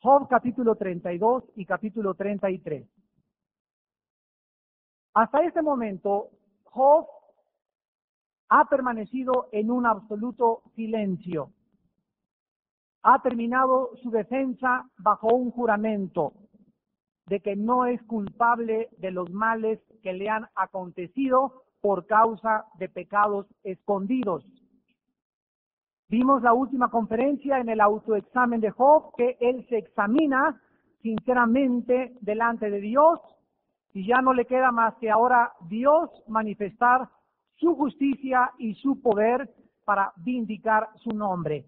Job capítulo 32 y capítulo 33. Hasta este momento, Job ha permanecido en un absoluto silencio. Ha terminado su defensa bajo un juramento de que no es culpable de los males que le han acontecido por causa de pecados escondidos. Vimos la última conferencia en el autoexamen de Job, que él se examina sinceramente delante de Dios y ya no le queda más que ahora Dios manifestar su justicia y su poder para vindicar su nombre.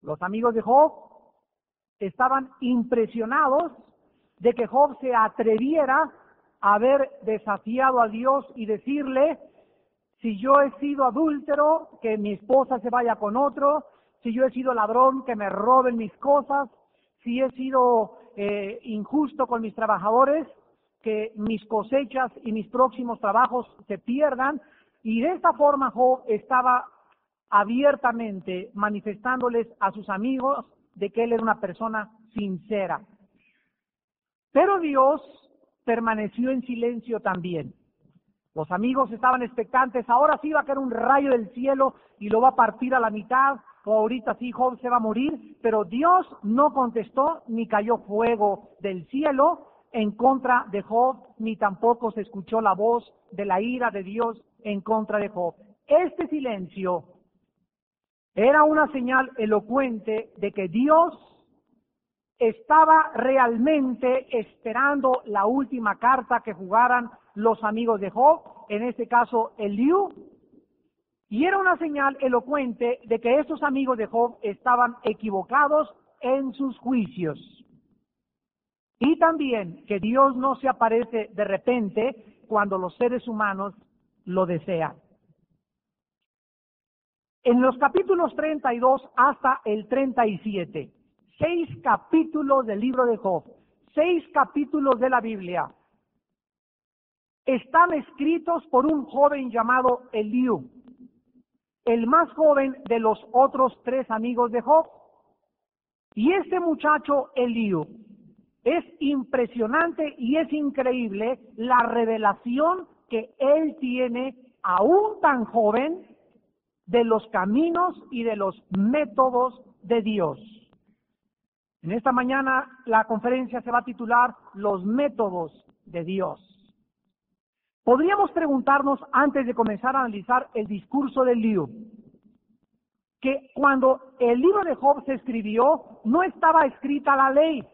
Los amigos de Job estaban impresionados de que Job se atreviera a haber desafiado a Dios y decirle: si yo he sido adúltero, que mi esposa se vaya con otro; si yo he sido ladrón, que me roben mis cosas; si he sido injusto con mis trabajadores, que mis cosechas y mis próximos trabajos se pierdan. Y de esta forma Job estaba abiertamente manifestándoles a sus amigos de que él era una persona sincera. Pero Dios permaneció en silencio también. Los amigos estaban expectantes: ahora sí va a caer un rayo del cielo y lo va a partir a la mitad, o ahorita sí Job se va a morir. Pero Dios no contestó, ni cayó fuego del cielo en contra de Job, ni tampoco se escuchó la voz de la ira de Dios en contra de Job. Este silencio era una señal elocuente de que Dios estaba realmente esperando la última carta que jugaran los amigos de Job, en este caso Eliú, y era una señal elocuente de que estos amigos de Job estaban equivocados en sus juicios. Y también que Dios no se aparece de repente cuando los seres humanos lo desean. En los capítulos 32 hasta el 37, 6 capítulos del libro de Job, 6 capítulos de la Biblia, están escritos por un joven llamado Eliú, el más joven de los otros 3 amigos de Job. Y este muchacho Eliú, es impresionante y es increíble la revelación que él tiene, aún tan joven, de los caminos y de los métodos de Dios. En esta mañana la conferencia se va a titular Los métodos de Dios. Podríamos preguntarnos, antes de comenzar a analizar el discurso de Eliú, que cuando el libro de Job se escribió, no estaba escrita la ley,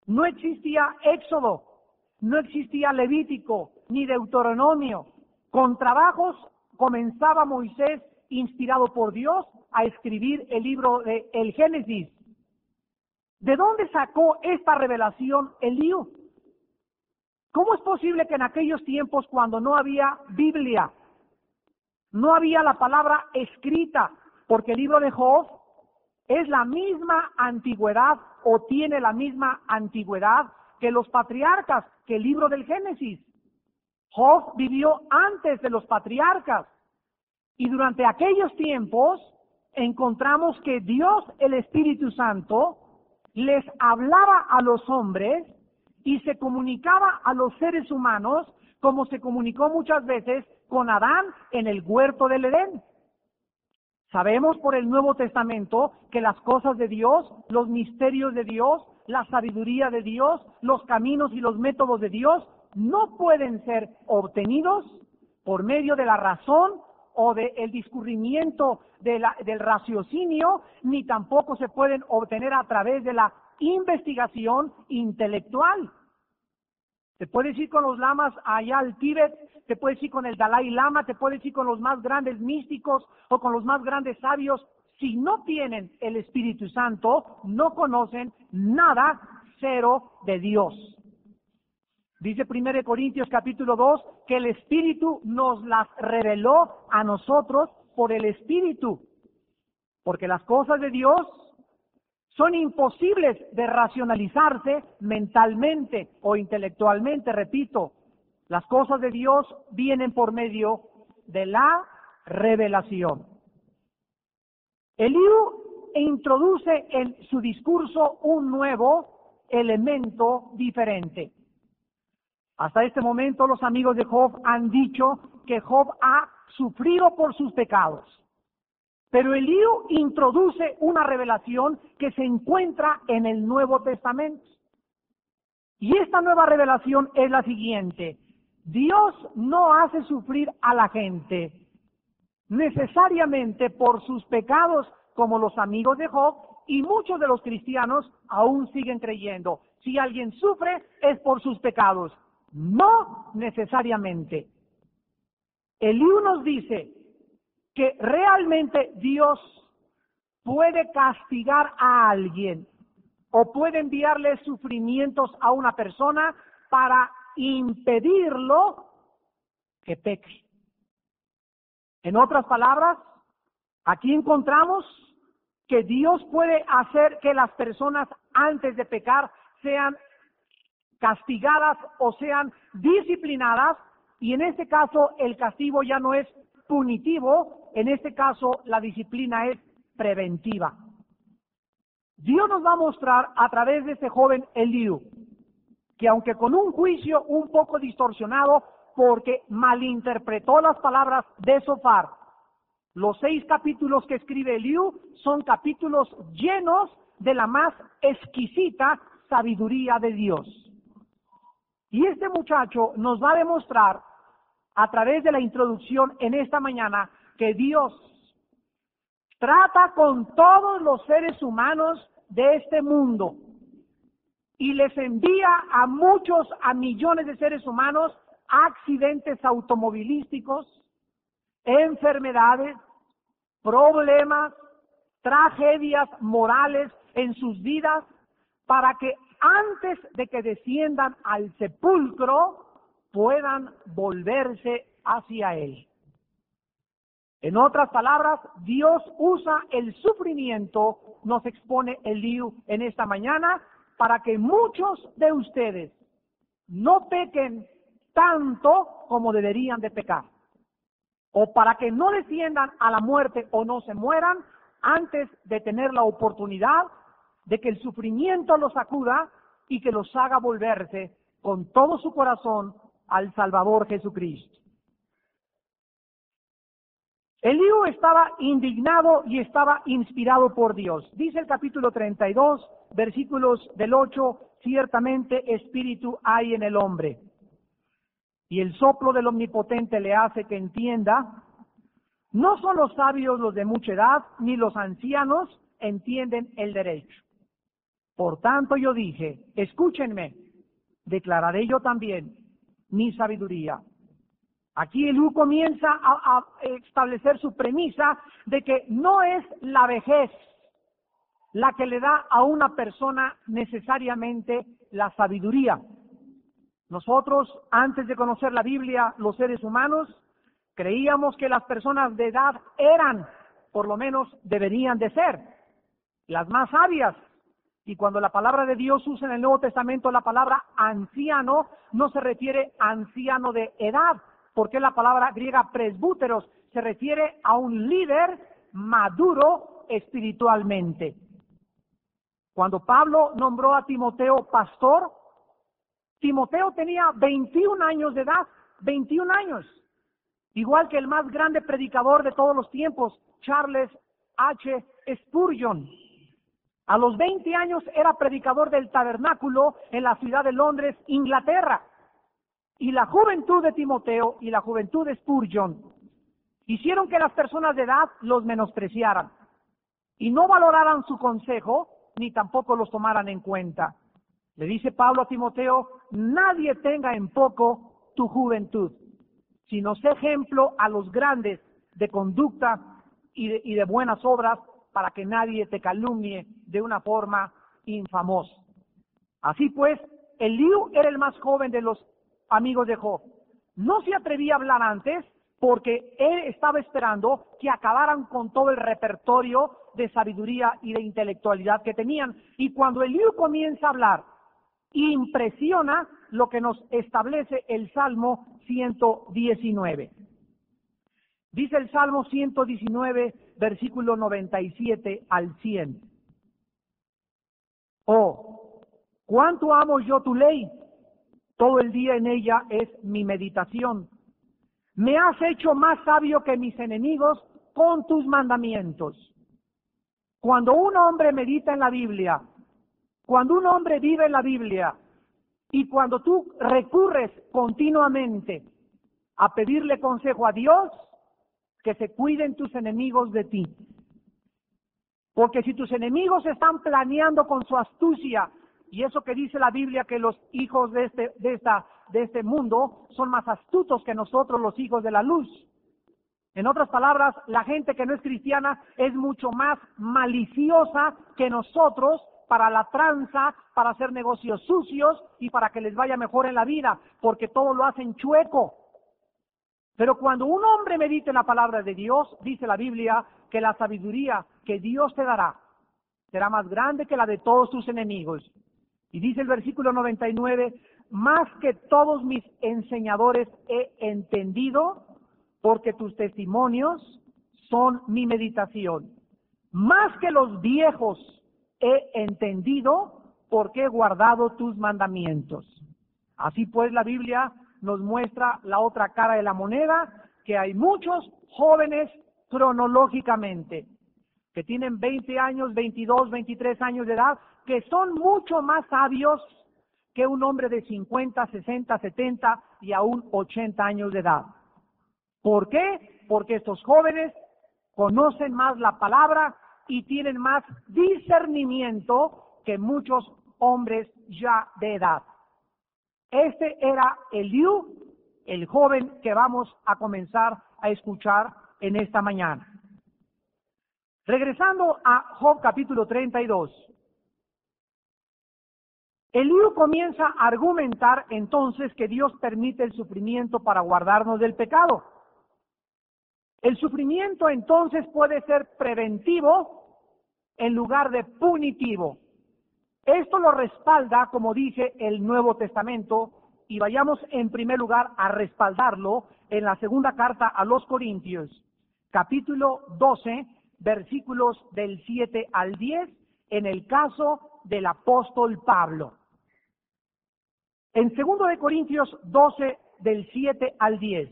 no existía Éxodo, no existía Levítico, ni Deuteronomio. Con trabajos comenzaba Moisés, inspirado por Dios, a escribir el libro de el Génesis. ¿De dónde sacó esta revelación Eliú? ¿Cómo es posible que en aquellos tiempos, cuando no había Biblia, no había la palabra escrita? Porque el libro de Job es la misma antigüedad, o tiene la misma antigüedad que los patriarcas, que el libro del Génesis. Job vivió antes de los patriarcas, y durante aquellos tiempos encontramos que Dios, el Espíritu Santo, les hablaba a los hombres y se comunicaba a los seres humanos como se comunicó muchas veces con Adán en el huerto del Edén. Sabemos por el Nuevo Testamento que las cosas de Dios, los misterios de Dios, la sabiduría de Dios, los caminos y los métodos de Dios no pueden ser obtenidos por medio de la razón o del discurrimiento del raciocinio, ni tampoco se pueden obtener a través de la investigación intelectual. Te puedes ir con los lamas allá al Tíbet, te puedes ir con el Dalai Lama, te puedes ir con los más grandes místicos o con los más grandes sabios. Si no tienen el Espíritu Santo, no conocen nada, cero, de Dios. Dice 1 Corintios capítulo 2 que el Espíritu nos las reveló a nosotros por el Espíritu, porque las cosas de Dios son imposibles de racionalizarse mentalmente o intelectualmente. Repito, las cosas de Dios vienen por medio de la revelación. Eliú introduce en su discurso un nuevo elemento diferente. Hasta este momento los amigos de Job han dicho que Job ha sufrido por sus pecados. Pero Eliú introduce una revelación que se encuentra en el Nuevo Testamento. Y esta nueva revelación es la siguiente: Dios no hace sufrir a la gente necesariamente por sus pecados, como los amigos de Job, y muchos de los cristianos aún siguen creyendo. Si alguien sufre es por sus pecados. No necesariamente. Eliú nos dice que realmente Dios puede castigar a alguien o puede enviarle sufrimientos a una persona para impedirlo que peque. En otras palabras, aquí encontramos que Dios puede hacer que las personas antes de pecar sean castigadas o sean disciplinadas, y en este caso el castigo ya no es punitivo, en este caso la disciplina es preventiva. Dios nos va a mostrar a través de este joven Eliú que aunque con un juicio un poco distorsionado porque malinterpretó las palabras de Zofar, los 6 capítulos que escribe Eliú son capítulos llenos de la más exquisita sabiduría de Dios. Y este muchacho nos va a demostrar a través de la introducción en esta mañana que Dios trata con todos los seres humanos de este mundo y les envía a millones de seres humanos accidentes automovilísticos, enfermedades, problemas, tragedias morales en sus vidas, para que antes de que desciendan al sepulcro puedan volverse hacia Él. En otras palabras, Dios usa el sufrimiento, nos expone Eliú en esta mañana, para que muchos de ustedes no pequen tanto como deberían de pecar, o para que no desciendan a la muerte o no se mueran antes de tener la oportunidad de que el sufrimiento los sacuda y que los haga volverse con todo su corazón al Salvador Jesucristo. Eliú estaba indignado y estaba inspirado por Dios. Dice el capítulo 32, versículos del 8, ciertamente espíritu hay en el hombre, y el soplo del Omnipotente le hace que entienda. No son los sabios los de mucha edad, ni los ancianos entienden el derecho. Por tanto yo dije, escúchenme, declararé yo también mi sabiduría. Aquí Eliú comienza a establecer su premisa de que no es la vejez la que le da a una persona necesariamente la sabiduría. Nosotros, antes de conocer la Biblia, los seres humanos, creíamos que las personas de edad eran, por lo menos deberían de ser, las más sabias. Y cuando la palabra de Dios usa en el Nuevo Testamento la palabra anciano, no se refiere a anciano de edad, porque la palabra griega presbúteros se refiere a un líder maduro espiritualmente. Cuando Pablo nombró a Timoteo pastor, Timoteo tenía 21 años de edad, 21 años, igual que el más grande predicador de todos los tiempos, Charles H. Spurgeon. A los 20 años era predicador del tabernáculo en la ciudad de Londres, Inglaterra. Y la juventud de Timoteo y la juventud de Spurgeon hicieron que las personas de edad los menospreciaran y no valoraran su consejo, ni tampoco los tomaran en cuenta. Le dice Pablo a Timoteo, nadie tenga en poco tu juventud, sino sé ejemplo a los grandes de conducta y de buenas obras, para que nadie te calumnie de una forma infamosa. Así pues, Eliú era el más joven de los amigos de Job. No se atrevía a hablar antes porque él estaba esperando que acabaran con todo el repertorio de sabiduría y de intelectualidad que tenían. Y cuando Eliú comienza a hablar, impresiona lo que nos establece el Salmo 119. Dice el Salmo 119, versículo 97 al 100. Oh, cuánto amo yo tu ley, todo el día en ella es mi meditación. Me has hecho más sabio que mis enemigos con tus mandamientos. Cuando un hombre medita en la Biblia, cuando un hombre vive en la Biblia, y cuando tú recurres continuamente a pedirle consejo a Dios, que se cuiden tus enemigos de ti. Porque si tus enemigos están planeando con su astucia, y eso que dice la Biblia, que los hijos de este mundo son más astutos que nosotros, los hijos de la luz. En otras palabras, la gente que no es cristiana es mucho más maliciosa que nosotros para la tranza, para hacer negocios sucios y para que les vaya mejor en la vida, porque todo lo hacen chueco. Pero cuando un hombre medita en la palabra de Dios, dice la Biblia que la sabiduría que Dios te dará será más grande que la de todos tus enemigos. Y dice el versículo 99, más que todos mis enseñadores he entendido, porque tus testimonios son mi meditación. Más que los viejos he entendido, porque he guardado tus mandamientos. Así pues, la Biblia nos muestra la otra cara de la moneda, que hay muchos jóvenes cronológicamente, que tienen 20 años, 22, 23 años de edad, que son mucho más sabios que un hombre de 50, 60, 70 y aún 80 años de edad. ¿Por qué? Porque estos jóvenes conocen más la palabra y tienen más discernimiento que muchos hombres ya de edad. Este era Eliú, el joven que vamos a comenzar a escuchar en esta mañana. Regresando a Job capítulo 32. Eliú comienza a argumentar entonces que Dios permite el sufrimiento para guardarnos del pecado. El sufrimiento entonces puede ser preventivo en lugar de punitivo. Esto lo respalda, como dije, el Nuevo Testamento, y vayamos en primer lugar a respaldarlo en la segunda carta a los Corintios, capítulo 12, versículos del 7 al 10, en el caso del apóstol Pablo. En 2 de Corintios 12, del 7 al 10,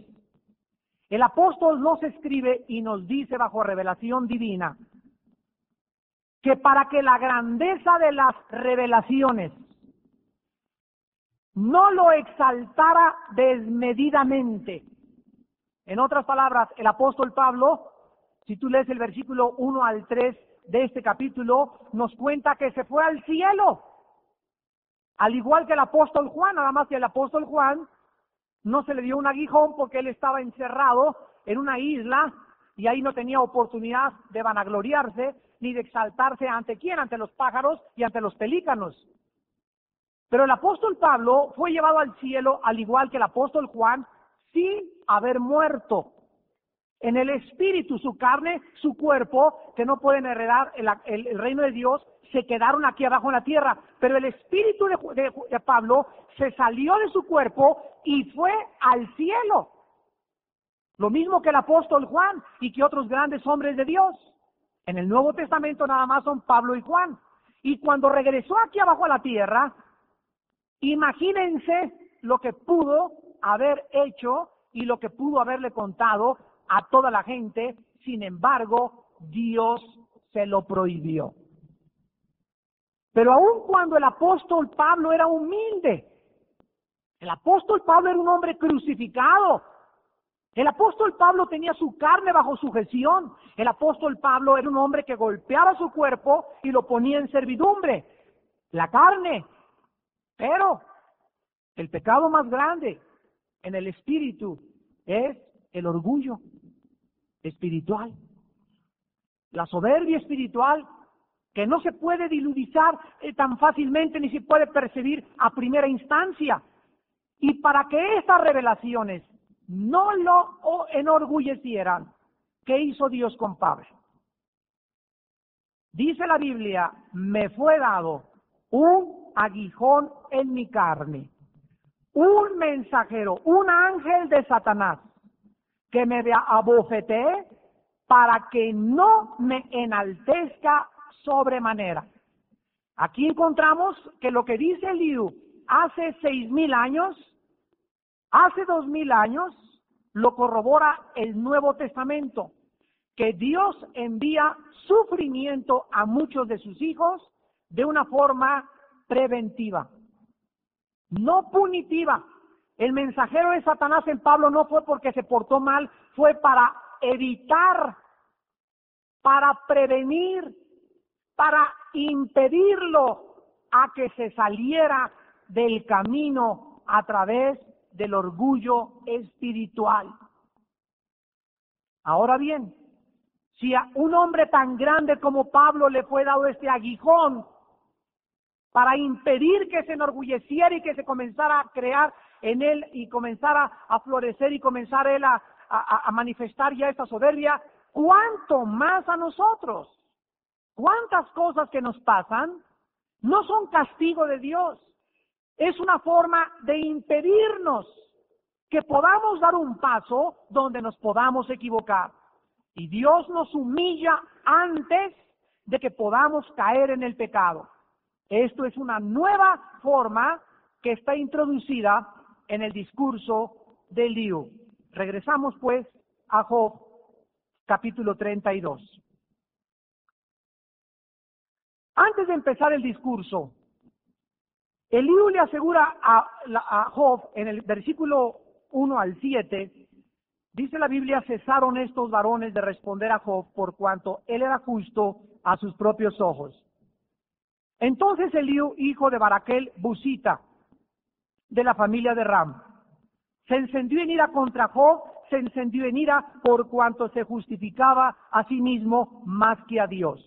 el apóstol nos escribe y nos dice bajo revelación divina que para que la grandeza de las revelaciones no lo exaltara desmedidamente. En otras palabras, el apóstol Pablo, si tú lees el versículo 1 al 3 de este capítulo, nos cuenta que se fue al cielo, al igual que el apóstol Juan, nada más que el apóstol Juan no se le dio un aguijón porque él estaba encerrado en una isla y ahí no tenía oportunidad de vanagloriarse ni de exaltarse ante quién, ante los pájaros y ante los pelícanos. Pero el apóstol Pablo fue llevado al cielo al igual que el apóstol Juan sin haber muerto. En el espíritu, su carne, su cuerpo, que no pueden heredar el reino de Dios, se quedaron aquí abajo en la tierra. Pero el espíritu de Pablo se salió de su cuerpo y fue al cielo. Lo mismo que el apóstol Juan y que otros grandes hombres de Dios. En el Nuevo Testamento nada más son Pablo y Juan. Y cuando regresó aquí abajo a la tierra, imagínense lo que pudo haber hecho y lo que pudo haberle contado a toda la gente. Sin embargo, Dios se lo prohibió. Pero aun cuando el apóstol Pablo era humilde, el apóstol Pablo era un hombre crucificado. El apóstol Pablo tenía su carne bajo sujeción. El apóstol Pablo era un hombre que golpeaba su cuerpo y lo ponía en servidumbre. La carne. Pero el pecado más grande en el espíritu es el orgullo espiritual. La soberbia espiritual que no se puede diludizar tan fácilmente ni se puede percibir a primera instancia. Y para que estas revelaciones no lo enorgullecieran, ¿qué hizo Dios con Pablo? Dice la Biblia, me fue dado un aguijón en mi carne, un mensajero, un ángel de Satanás, que me abofetee para que no me enaltezca sobremanera. Aquí encontramos que lo que dice Eliú hace 6,000 años, hace 2,000 años, lo corrobora el Nuevo Testamento, que Dios envía sufrimiento a muchos de sus hijos de una forma preventiva, no punitiva. El mensajero de Satanás en Pablo no fue porque se portó mal, fue para evitar, para prevenir, para impedirlo a que se saliera del camino a través del orgullo espiritual. Ahora bien, si a un hombre tan grande como Pablo le fue dado este aguijón para impedir que se enorgulleciera y que se comenzara a crear en él y comenzara a florecer y comenzara él a manifestar ya esta soberbia, ¿cuánto más a nosotros? ¿Cuántas cosas que nos pasan no son castigo de Dios? Es una forma de impedirnos que podamos dar un paso donde nos podamos equivocar. Y Dios nos humilla antes de que podamos caer en el pecado. Esto es una nueva forma que está introducida en el discurso de Eliú. Regresamos pues a Job, capítulo 32. Antes de empezar el discurso, Eliú le asegura a Job, en el versículo 1 al 7, dice la Biblia: cesaron estos varones de responder a Job por cuanto él era justo a sus propios ojos. Entonces Eliú, hijo de Baraquel Busita, de la familia de Ram, se encendió en ira contra Job, se encendió en ira por cuanto se justificaba a sí mismo más que a Dios.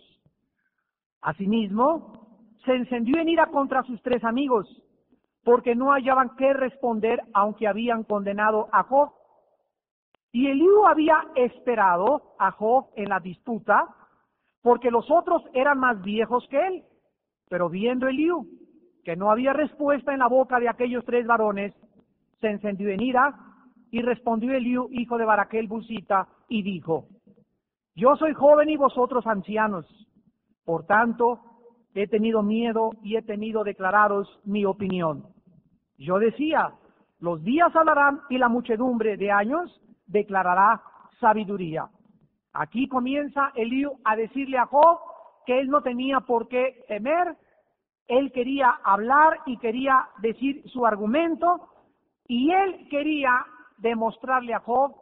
Asimismo, se encendió en ira contra sus 3 amigos, porque no hallaban qué responder aunque habían condenado a Job. Y Eliú había esperado a Job en la disputa, porque los otros eran más viejos que él. Pero viendo Eliú que no había respuesta en la boca de aquellos 3 varones, se encendió en ira, y respondió Eliú, hijo de Baraquel Busita, y dijo: yo soy joven y vosotros ancianos, por tanto he tenido miedo y he temido declararos mi opinión. Yo decía: los días hablarán y la muchedumbre de años declarará sabiduría. Aquí comienza Eliú a decirle a Job que él no tenía por qué temer. Él quería hablar y quería decir su argumento, y él quería demostrarle a Job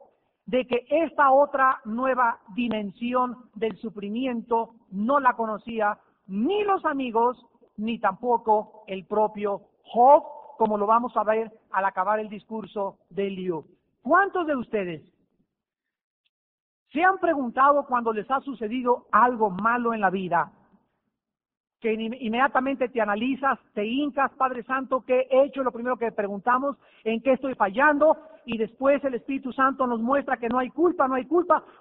de que esta otra nueva dimensión del sufrimiento no la conocía ni los amigos, ni tampoco el propio Job, como lo vamos a ver al acabar el discurso de Eliú. ¿Cuántos de ustedes se han preguntado cuando les ha sucedido algo malo en la vida, que inmediatamente te analizas, te hincas: Padre Santo, ¿qué he hecho? Lo primero que preguntamos: ¿en qué estoy fallando? Y después el Espíritu Santo nos muestra que no hay culpa,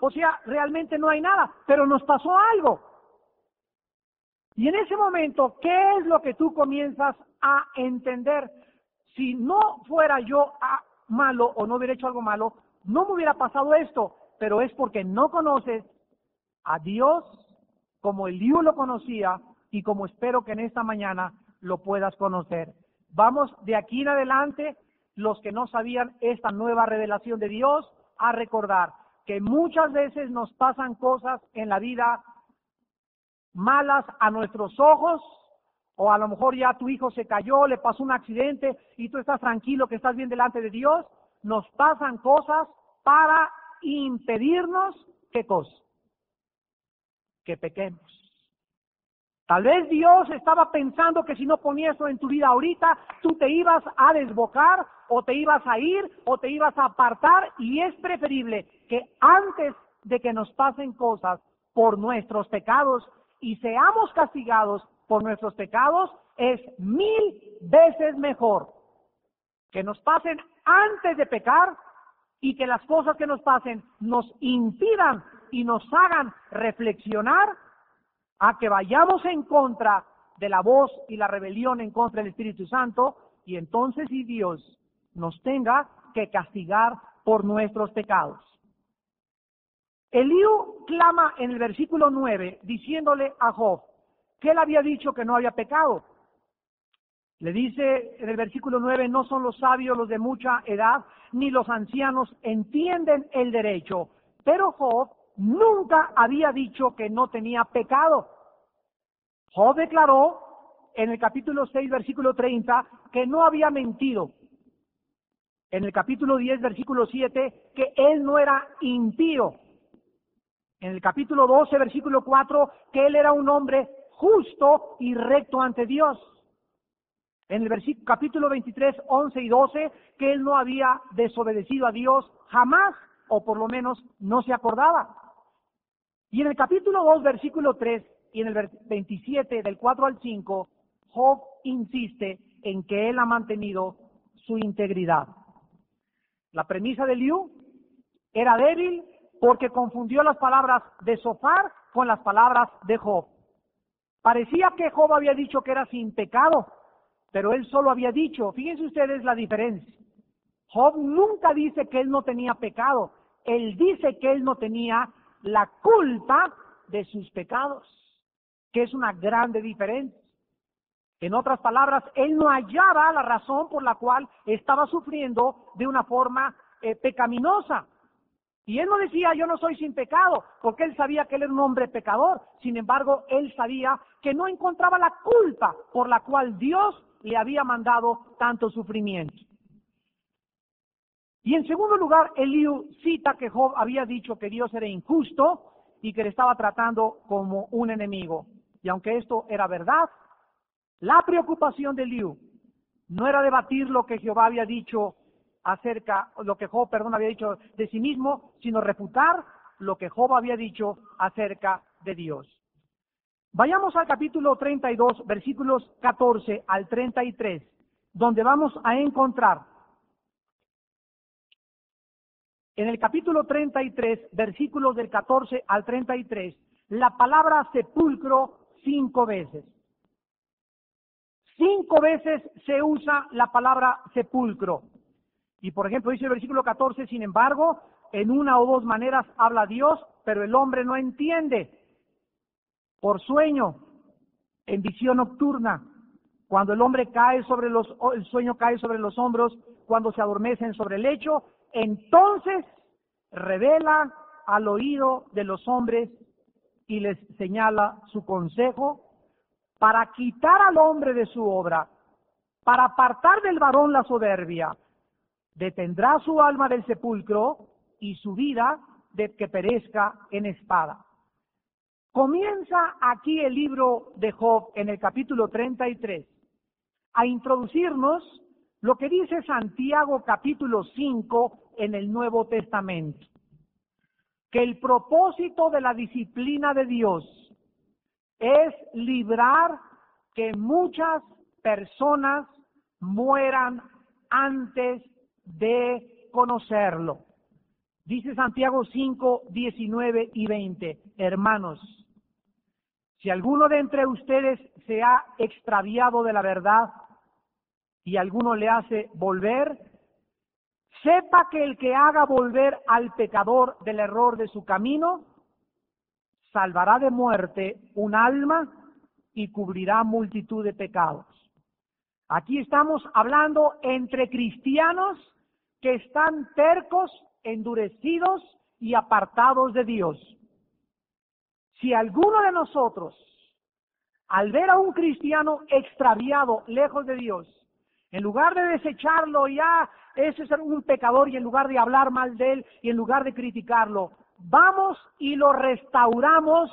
o sea, realmente no hay nada, pero nos pasó algo. Y en ese momento, ¿qué es lo que tú comienzas a entender? Si no fuera yo malo o no hubiera hecho algo malo, no me hubiera pasado esto, pero es porque no conoces a Dios como Eliú lo conocía y como espero que en esta mañana lo puedas conocer. Vamos de aquí en adelante, los que no sabían esta nueva revelación de Dios, a recordar que muchas veces nos pasan cosas en la vida malas a nuestros ojos, o a lo mejor ya tu hijo se cayó, le pasó un accidente y tú estás tranquilo que estás bien delante de Dios. Nos pasan cosas para impedirnos, ¿qué cosa? Que pequemos. Tal vez Dios estaba pensando que si no ponía eso en tu vida ahorita, tú te ibas a desbocar, o te ibas a ir, o te ibas a apartar, y es preferible que antes de que nos pasen cosas por nuestros pecados y seamos castigados por nuestros pecados, es 1000 veces mejor que nos pasen antes de pecar y que las cosas que nos pasen nos impidan y nos hagan reflexionar, a que vayamos en contra de la voz y la rebelión en contra del Espíritu Santo, y entonces si Dios nos tenga que castigar por nuestros pecados. Eliú clama en el versículo 9, diciéndole a Job que él había dicho que no había pecado. Le dice en el versículo 9, no son los sabios los de mucha edad, ni los ancianos entienden el derecho. Pero Job nunca había dicho que no tenía pecado. Job declaró en el capítulo 6, versículo 30, que no había mentido. En el capítulo 10, versículo 7, que él no era impío. En el capítulo 12, versículo 4, que él era un hombre justo y recto ante Dios. En el capítulo 23, 11 y 12, que él no había desobedecido a Dios jamás, o por lo menos no se acordaba. Y en el capítulo 2, versículo 3, y en el 27, del 4 al 5, Job insiste en que él ha mantenido su integridad. La premisa de Eliú era débil porque confundió las palabras de Zofar con las palabras de Job. Parecía que Job había dicho que era sin pecado, pero él solo había dicho, fíjense ustedes la diferencia. Job nunca dice que él no tenía pecado, él dice que él no tenía la culpa de sus pecados, que es una grande diferencia. En otras palabras, él no hallaba la razón por la cual estaba sufriendo de una forma pecaminosa. Y él no decía, yo no soy sin pecado, porque él sabía que él era un hombre pecador. Sin embargo, él sabía que no encontraba la culpa por la cual Dios le había mandado tanto sufrimiento. Y en segundo lugar, Eliú cita que Job había dicho que Dios era injusto y que le estaba tratando como un enemigo. Y aunque esto era verdad, la preocupación de Eliú no era debatir lo que Jehová había dicho lo que Job, había dicho de sí mismo, sino refutar lo que Job había dicho acerca de Dios. Vayamos al capítulo 32, versículos 14 al 33, donde vamos a encontrar, en el capítulo 33, versículos del 14 al 33, la palabra sepulcro 5 veces. 5 veces se usa la palabra sepulcro. Y por ejemplo dice el versículo 14, sin embargo, en una o dos maneras habla Dios, pero el hombre no entiende. Por sueño, en visión nocturna, cuando el sueño cae sobre los hombros, cuando se adormecen sobre el lecho, entonces revela al oído de los hombres y les señala su consejo para quitar al hombre de su obra, para apartar del varón la soberbia. Detendrá su alma del sepulcro y su vida de que perezca en espada. Comienza aquí el libro de Job en el capítulo 33 a introducirnos lo que dice Santiago capítulo 5 en el Nuevo Testamento, que el propósito de la disciplina de Dios es librar que muchas personas mueran antes de conocerlo. Dice Santiago 5, 19 y 20, hermanos, si alguno de entre ustedes se ha extraviado de la verdad y alguno le hace volver, sepa que el que haga volver al pecador del error de su camino, salvará de muerte un alma y cubrirá multitud de pecados. Aquí estamos hablando entre cristianos que están tercos, endurecidos y apartados de Dios. Si alguno de nosotros, al ver a un cristiano extraviado, lejos de Dios, en lugar de desecharlo, ese es un pecador, y en lugar de hablar mal de él, y en lugar de criticarlo, vamos y lo restauramos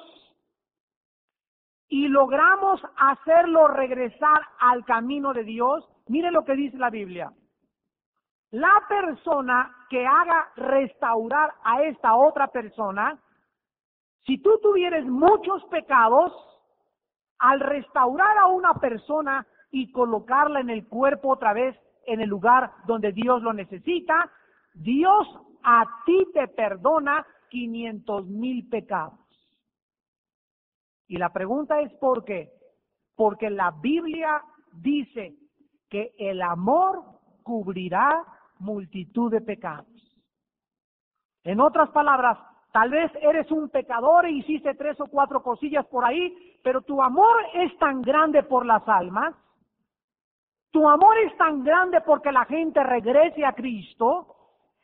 y logramos hacerlo regresar al camino de Dios, mire lo que dice la Biblia. La persona que haga restaurar a esta otra persona, si tú tuvieres muchos pecados, al restaurar a una persona y colocarla en el cuerpo otra vez, en el lugar donde Dios lo necesita, Dios a ti te perdona 500,000 pecados. Y la pregunta es ¿por qué? Porque la Biblia dice que el amor cubrirá multitud de pecados. En otras palabras, Tal vez eres un pecador e hiciste 3 o 4 cosillas por ahí, pero tu amor es tan grande por las almas, tu amor es tan grande porque la gente regrese a Cristo,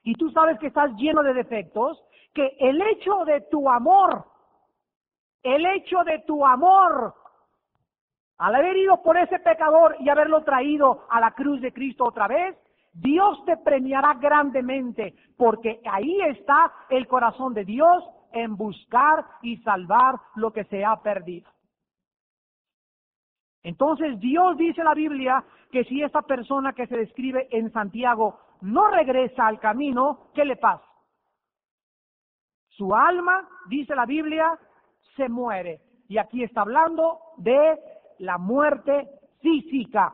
y tú sabes que estás lleno de defectos, que el hecho de tu amor, al haber ido por ese pecador y haberlo traído a la cruz de Cristo otra vez, Dios te premiará grandemente, porque ahí está el corazón de Dios en buscar y salvar lo que se ha perdido. Entonces Dios dice en la Biblia que si esta persona que se describe en Santiago no regresa al camino, ¿qué le pasa? Su alma, dice la Biblia, se muere. Y aquí está hablando de la muerte física.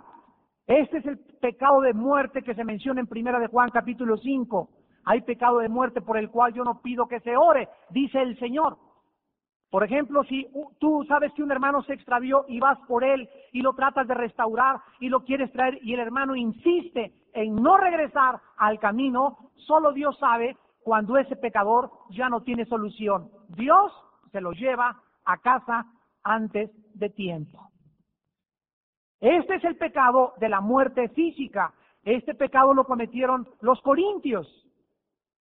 Este es el pecado de muerte que se menciona en 1 de Juan capítulo 5. Hay pecado de muerte por el cual yo no pido que se ore, dice el Señor. Por ejemplo, si tú sabes que un hermano se extravió y vas por él y lo tratas de restaurar y lo quieres traer y el hermano insiste en no regresar al camino, solo Dios sabe cuando ese pecador ya no tiene solución. Dios se lo lleva a casa antes de tiempo. Este es el pecado de la muerte física. Este pecado lo cometieron los corintios.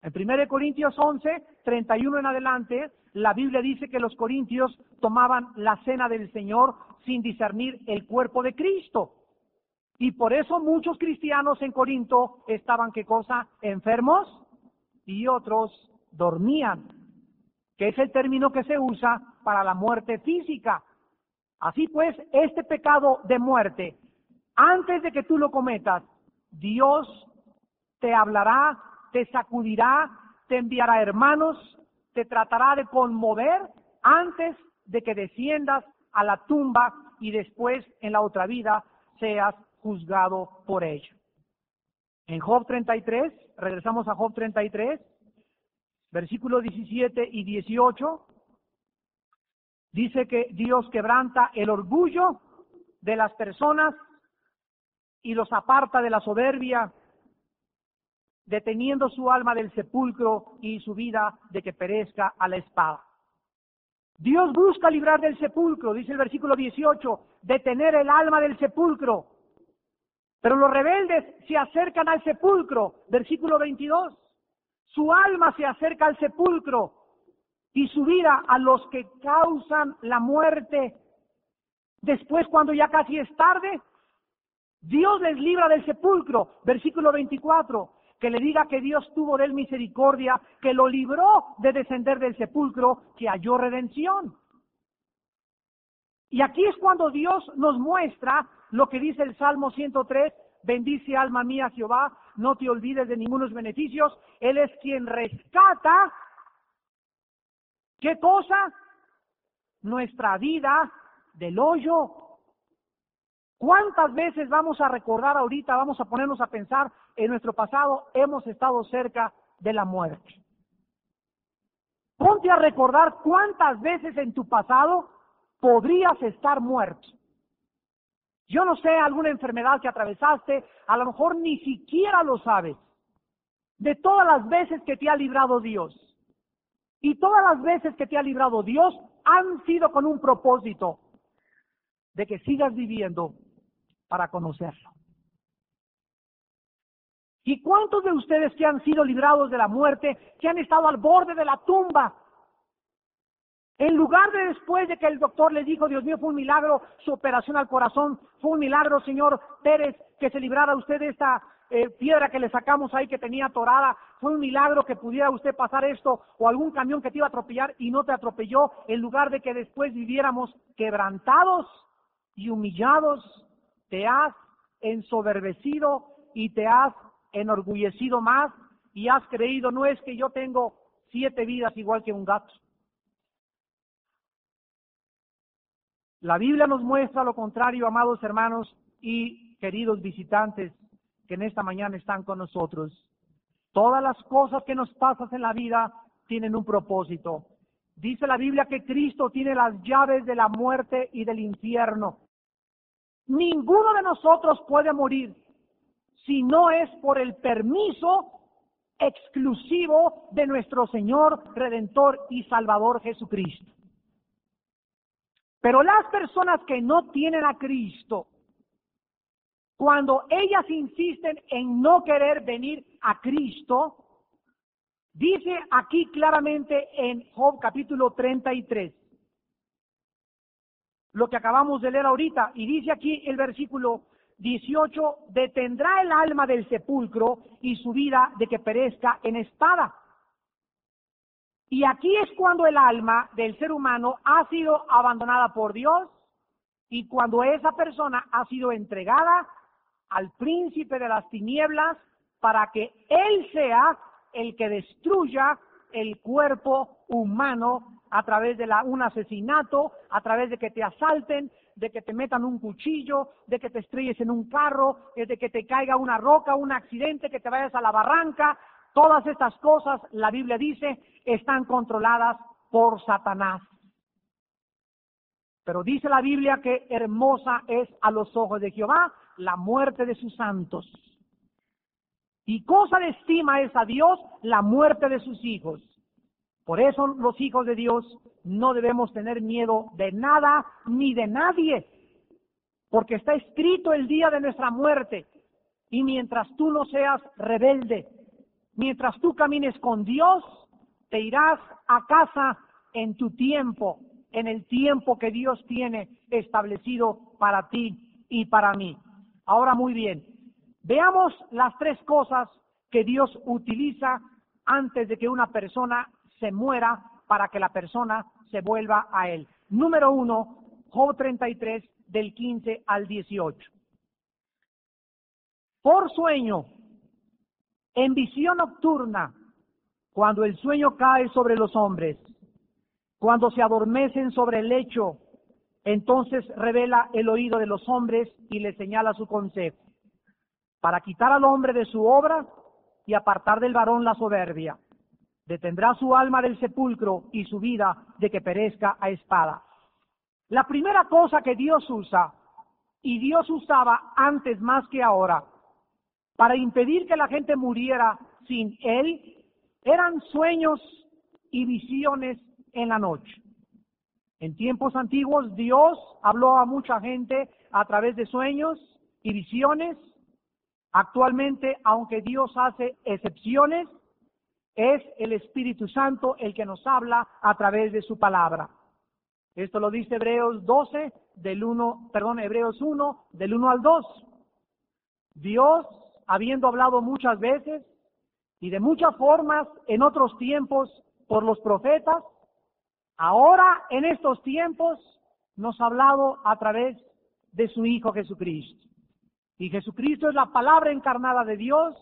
En 1 Corintios 11, 31 en adelante, la Biblia dice que los corintios tomaban la cena del Señor sin discernir el cuerpo de Cristo. Y por eso muchos cristianos en Corinto estaban, ¿qué cosa? Enfermos y otros dormían, que es el término que se usa para la muerte física. Así pues, este pecado de muerte, antes de que tú lo cometas, Dios te hablará, te sacudirá, te enviará hermanos, te tratará de conmover antes de que desciendas a la tumba y después en la otra vida seas juzgado por ello. En Job 33, regresamos a Job 33, versículos 17 y 18, dice que Dios quebranta el orgullo de las personas y los aparta de la soberbia, deteniendo su alma del sepulcro y su vida de que perezca a la espada. Dios busca librar del sepulcro, dice el versículo 18, detener el alma del sepulcro. Pero los rebeldes se acercan al sepulcro, versículo 22. Su alma se acerca al sepulcro y su vida a los que causan la muerte. Después, cuando ya casi es tarde, Dios les libra del sepulcro, versículo 24. Que le diga que Dios tuvo de él misericordia, que lo libró de descender del sepulcro, que halló redención. Y aquí es cuando Dios nos muestra lo que dice el Salmo 103, bendice alma mía Jehová, no te olvides de ningunos beneficios. Él es quien rescata, ¿qué cosa? Nuestra vida del hoyo. ¿Cuántas veces vamos a recordar ahorita, vamos a ponernos a pensar en nuestro pasado, hemos estado cerca de la muerte? Ponte a recordar cuántas veces en tu pasado podrías estar muerto. Yo no sé, alguna enfermedad que atravesaste, a lo mejor ni siquiera lo sabes. De todas las veces que te ha librado Dios. Y todas las veces que te ha librado Dios han sido con un propósito de que sigas viviendo para conocerlo. ¿Y cuántos de ustedes que han sido librados de la muerte, que han estado al borde de la tumba, en lugar de después de que el doctor les dijo, Dios mío, fue un milagro su operación al corazón, fue un milagro, señor Pérez, que se librara usted de esta piedra que le sacamos ahí que tenía atorada, fue un milagro que pudiera usted pasar esto, o algún camión que te iba a atropellar y no te atropelló, en lugar de que después viviéramos quebrantados y humillados, te has ensoberbecido y te has enorgullecido más y has creído, no es que yo tengo 7 vidas igual que un gato. La Biblia nos muestra lo contrario, amados hermanos y queridos visitantes que en esta mañana están con nosotros. Todas las cosas que nos pasan en la vida tienen un propósito. Dice la Biblia que Cristo tiene las llaves de la muerte y del infierno. Ninguno de nosotros puede morir si no es por el permiso exclusivo de nuestro Señor, Redentor y Salvador Jesucristo. Pero las personas que no tienen a Cristo, cuando ellas insisten en no querer venir a Cristo, dice aquí claramente en Job capítulo 33, lo que acabamos de leer ahorita, y dice aquí el versículo 18, detendrá el alma del sepulcro y su vida de que perezca en espada. Y aquí es cuando el alma del ser humano ha sido abandonada por Dios y cuando esa persona ha sido entregada al príncipe de las tinieblas para que él sea el que destruya el cuerpo humano a través de un asesinato, a través de que te asalten, de que te metan un cuchillo, de que te estrelles en un carro, de que te caiga una roca, un accidente, que te vayas a la barranca. Todas estas cosas, la Biblia dice, están controladas por Satanás. Pero dice la Biblia que hermosa es a los ojos de Jehová la muerte de sus santos. Y cosa de estima es a Dios la muerte de sus hijos. Por eso los hijos de Dios no debemos tener miedo de nada ni de nadie, porque está escrito el día de nuestra muerte. Y mientras tú no seas rebelde, mientras tú camines con Dios, te irás a casa en tu tiempo, en el tiempo que Dios tiene establecido para ti y para mí. Ahora muy bien, veamos las tres cosas que Dios utiliza antes de que una persona se muera para que la persona se vuelva a Él. Número 1, Job 33, del 15 al 18. Por sueño, en visión nocturna, cuando el sueño cae sobre los hombres, cuando se adormecen sobre el lecho, entonces revela el oído de los hombres y le señala su consejo, para quitar al hombre de su obra y apartar del varón la soberbia. Detendrá su alma del sepulcro y su vida de que perezca a espada. La primera cosa que Dios usa, y Dios usaba antes más que ahora, para impedir que la gente muriera sin Él, eran sueños y visiones en la noche. En tiempos antiguos Dios habló a mucha gente a través de sueños y visiones. Actualmente, aunque Dios hace excepciones, es el Espíritu Santo el que nos habla a través de su palabra. Esto lo dice Hebreos 1, del 1 al 2. Dios, habiendo hablado muchas veces y de muchas formas en otros tiempos por los profetas, ahora en estos tiempos nos ha hablado a través de su Hijo Jesucristo. Y Jesucristo es la palabra encarnada de Dios.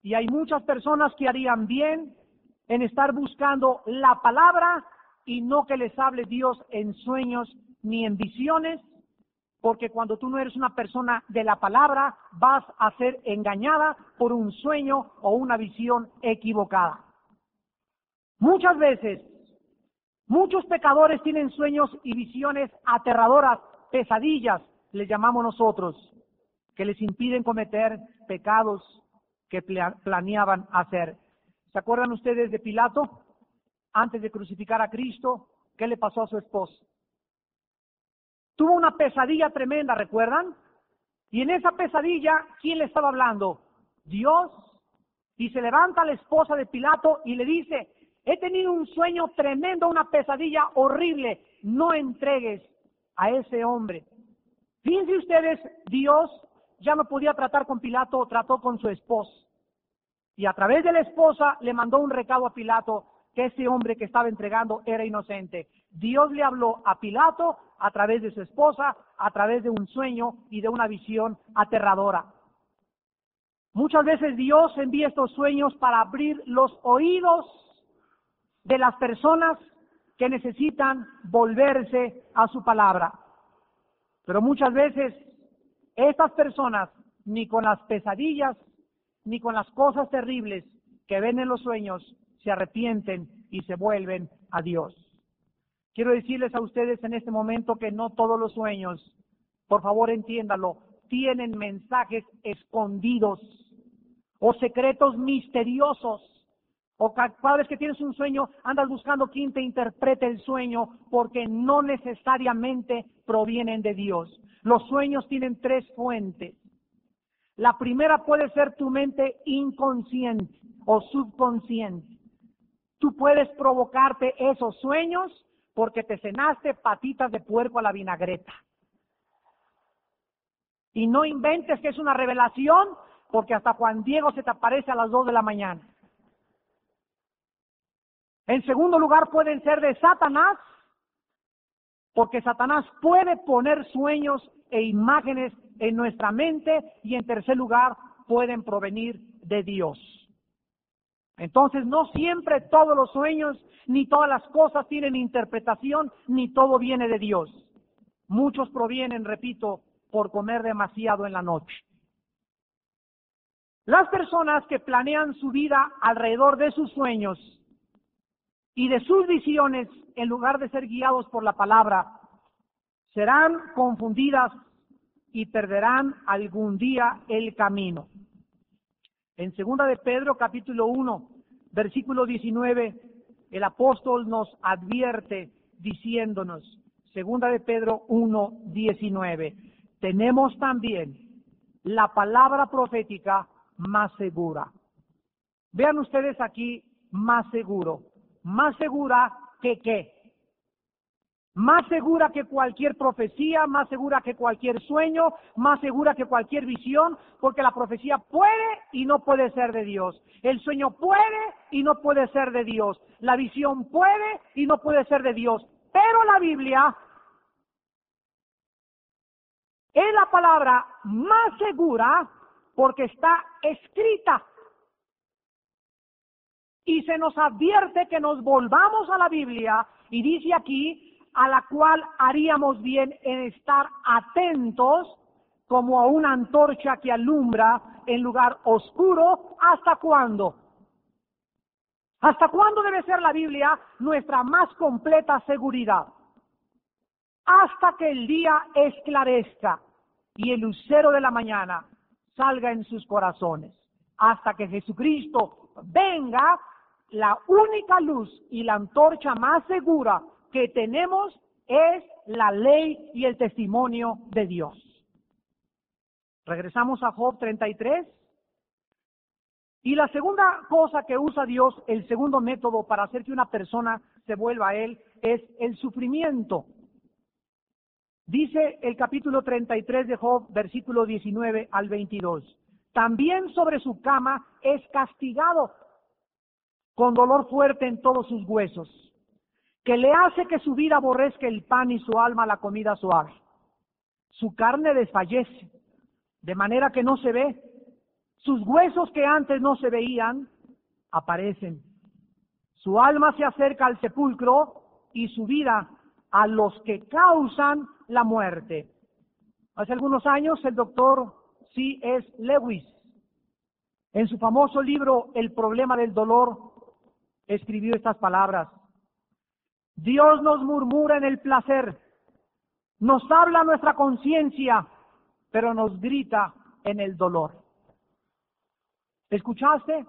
Y hay muchas personas que harían bien en estar buscando la palabra y no que les hable Dios en sueños ni en visiones, porque cuando tú no eres una persona de la palabra, vas a ser engañada por un sueño o una visión equivocada. Muchas veces, muchos pecadores tienen sueños y visiones aterradoras, pesadillas, les llamamos nosotros, que les impiden cometer pecados que planeaban hacer. ¿Se acuerdan ustedes de Pilato? Antes de crucificar a Cristo, ¿qué le pasó a su esposa? Tuvo una pesadilla tremenda, ¿recuerdan? Y en esa pesadilla, ¿quién le estaba hablando? Dios. Y se levanta la esposa de Pilato y le dice, he tenido un sueño tremendo, una pesadilla horrible, no entregues a ese hombre. Fíjense ustedes, Dios ya no podía tratar con Pilato, trató con su esposa. Y a través de la esposa le mandó un recado a Pilato que ese hombre que estaba entregando era inocente. Dios le habló a Pilato a través de su esposa, a través de un sueño y de una visión aterradora. Muchas veces Dios envía estos sueños para abrir los oídos de las personas que necesitan volverse a su palabra. Pero muchas veces estas personas, ni con las pesadillas, ni con las cosas terribles que ven en los sueños, se arrepienten y se vuelven a Dios. Quiero decirles a ustedes en este momento que no todos los sueños, por favor entiéndalo, tienen mensajes escondidos. o secretos misteriosos. O cada vez que tienes un sueño, andas buscando quién te interprete el sueño, porque no necesariamente provienen de Dios. Los sueños tienen tres fuentes. La primera puede ser tu mente inconsciente o subconsciente. Tú puedes provocarte esos sueños porque te cenaste patitas de puerco a la vinagreta. Y no inventes que es una revelación, porque hasta Juan Diego se te aparece a las 2 de la mañana. En segundo lugar, pueden ser de Satanás, porque Satanás puede poner sueños e imágenes en nuestra mente. Y en tercer lugar, pueden provenir de Dios. Entonces, no siempre todos los sueños ni todas las cosas tienen interpretación, ni todo viene de Dios. Muchos provienen, repito, por comer demasiado en la noche. Las personas que planean su vida alrededor de sus sueños y de sus visiones, en lugar de ser guiados por la palabra, serán confundidas y perderán algún día el camino. En 2 de Pedro, capítulo 1, versículo 19, el apóstol nos advierte diciéndonos, 2 de Pedro 1, 19, tenemos también la palabra profética más segura. Vean ustedes aquí, más seguro. Más segura que ¿qué? Más segura que cualquier profecía, más segura que cualquier sueño, más segura que cualquier visión, porque la profecía puede y no puede ser de Dios. El sueño puede y no puede ser de Dios. La visión puede y no puede ser de Dios. Pero la Biblia es la palabra más segura porque está escrita. Y se nos advierte que nos volvamos a la Biblia, y dice aquí, a la cual haríamos bien en estar atentos como a una antorcha que alumbra en lugar oscuro. ¿Hasta cuándo? ¿Hasta cuándo debe ser la Biblia nuestra más completa seguridad? Hasta que el día esclarezca y el lucero de la mañana salga en sus corazones. Hasta que Jesucristo venga, la única luz y la antorcha más segura que tenemos es la ley y el testimonio de Dios. Regresamos a Job 33. Y la segunda cosa que usa Dios, el segundo método para hacer que una persona se vuelva a Él, es el sufrimiento. Dice el capítulo 33 de Job, versículo 19 al 22. También sobre su cama es castigado, con dolor fuerte en todos sus huesos, que le hace que su vida aborrezca el pan y su alma la comida suave. Su carne desfallece, de manera que no se ve. Sus huesos que antes no se veían, aparecen. Su alma se acerca al sepulcro y su vida a los que causan la muerte. Hace algunos años el doctor C.S. Lewis, en su famoso libro El problema del dolor, escribió estas palabras: Dios nos murmura en el placer, nos habla nuestra conciencia, pero nos grita en el dolor. ¿Escuchaste?